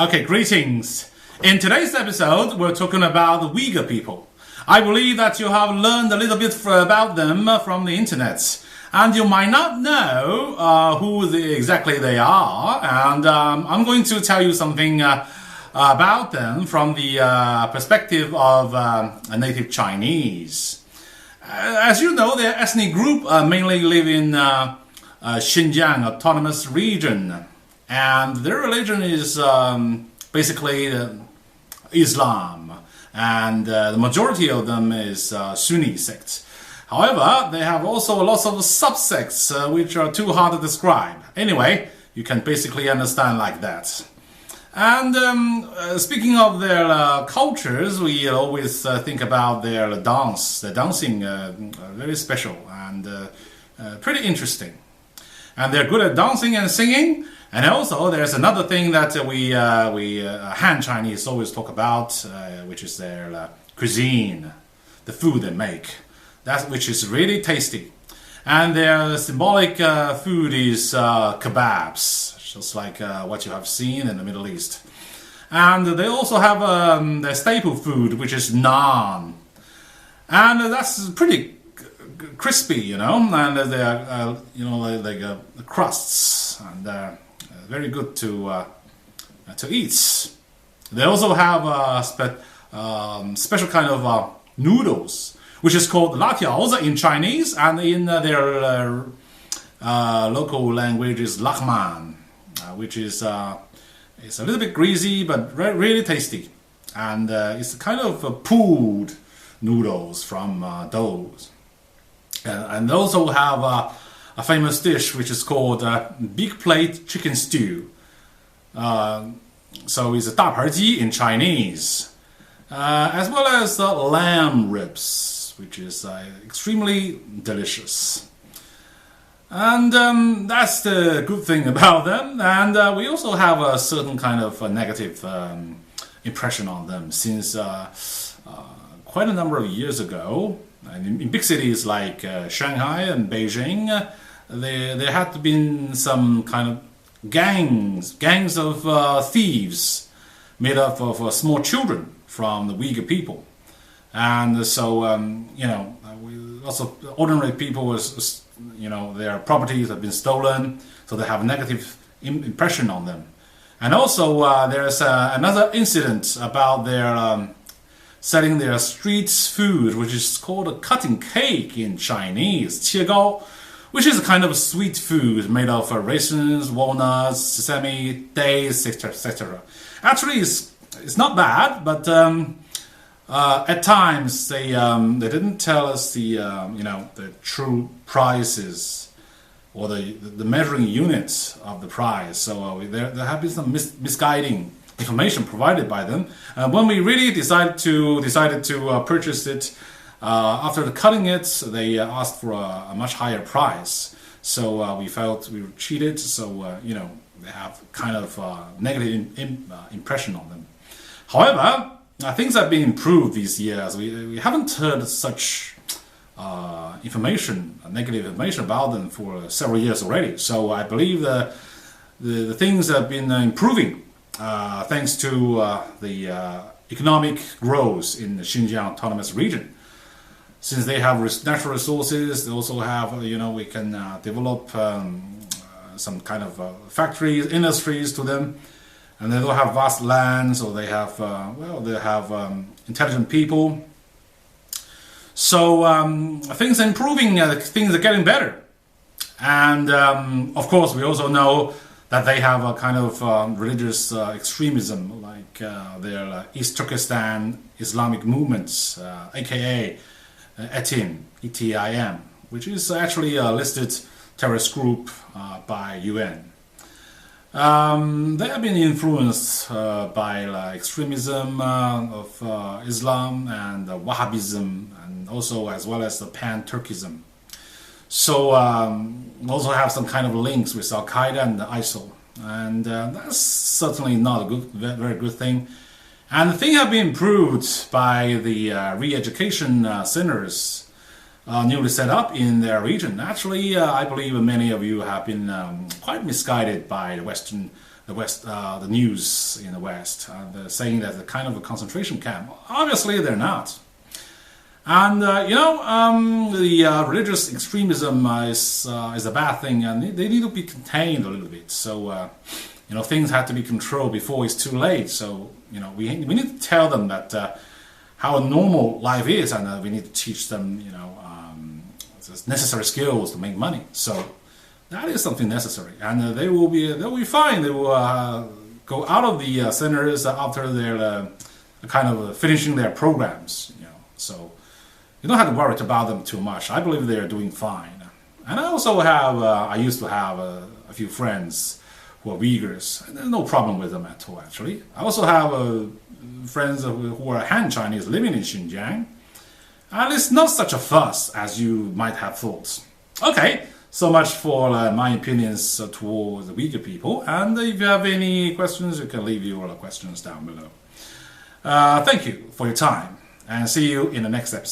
Okay, greetings. In today's episode, we're talking about the Uyghur people. I believe that you have learned a little bit about them from the internet. And you might not know exactly they are. And I'm going to tell you something about them from the perspective of a native Chinese. As you know, their ethnic group mainly live in Xinjiang autonomous region. And their religion is basically Islam, and the majority of them is Sunni sect. However, they have also lots of subsects which are too hard to describe. Anyway, you can basically understand like that. And speaking of their cultures, we always think about their dance. Their dancing very special and pretty interesting. And they're good at dancing and singing. And also, there's another thing that we Han Chinese always talk about, which is their cuisine, the food they make, which is really tasty. And their symbolic food is kebabs, just like what you have seen in the Middle East. And they also have their staple food, which is naan, and that's pretty crispy, and they're like crusts and. Very good to eat. They also have a special kind of noodles, which is called latiaozi in Chinese, and in their local language is lakman, which is it's a little bit greasy but really tasty, and it's kind of pulled noodles from those. And they also have a famous dish which is called big plate chicken stew. So it's a 大盘鸡 in Chinese, as well as lamb ribs, which is extremely delicious. And that's the good thing about them. And we also have a certain kind of negative impression on them since quite a number of years ago. And in big cities like Shanghai and Beijing, there had been some kind of gangs of thieves made up of small children from the Uyghur people. And so, lots of ordinary people, their properties have been stolen, so they have a negative impression on them. And also, there's another incident about their selling their street food, which is called a cutting cake in Chinese, 切糕, which is a kind of sweet food made of raisins, walnuts, sesame, dates, etc. Actually, it's not bad, but at times they didn't tell us the true prices or the measuring units of the price. So there have been some misguiding information provided by them. When we really decided to purchase it, after cutting it, they asked for a much higher price. So we felt we were cheated. So they have kind of negative impression on them. However, things have been improved these years. We haven't heard such negative information about them for several years already. So I believe the things have been improving. Thanks to the economic growth in the Xinjiang autonomous region. Since they have natural resources, they also have, we can develop some kind of factories, industries to them. And they don't have vast land, so they have, intelligent people. So things are improving, things are getting better. And of course, we also know that they have a kind of religious extremism, like their East Turkestan Islamic movements, aka ETIM, which is actually a listed terrorist group by UN. They have been influenced by extremism of Islam and Wahhabism, and also as well as the Pan-Turkism. So also have some kind of links with Al Qaeda and ISIL, and that's certainly not a very good thing. And the thing have been improved by the re-education centers newly set up in their region. Actually, I believe many of you have been quite misguided by the Western the West, the news in the West, and saying that it's a kind of a concentration camp. Obviously, they're not. And the religious extremism is a bad thing, and they need to be contained a little bit. So things have to be controlled before it's too late. So we need to tell them that how normal life is, and we need to teach them necessary skills to make money. So that is something necessary, and they'll be fine. They will go out of the centers after they're kind of finishing their programs. So you don't have to worry about them too much. I believe they are doing fine. And I also have, I used to have a few friends who are Uyghurs, and there's no problem with them at all, actually. I also have friends who are Han Chinese living in Xinjiang, and it's not such a fuss as you might have thought. Okay, so much for my opinions towards the Uyghur people, and if you have any questions, you can leave your questions down below. Thank you for your time, and see you in the next episode.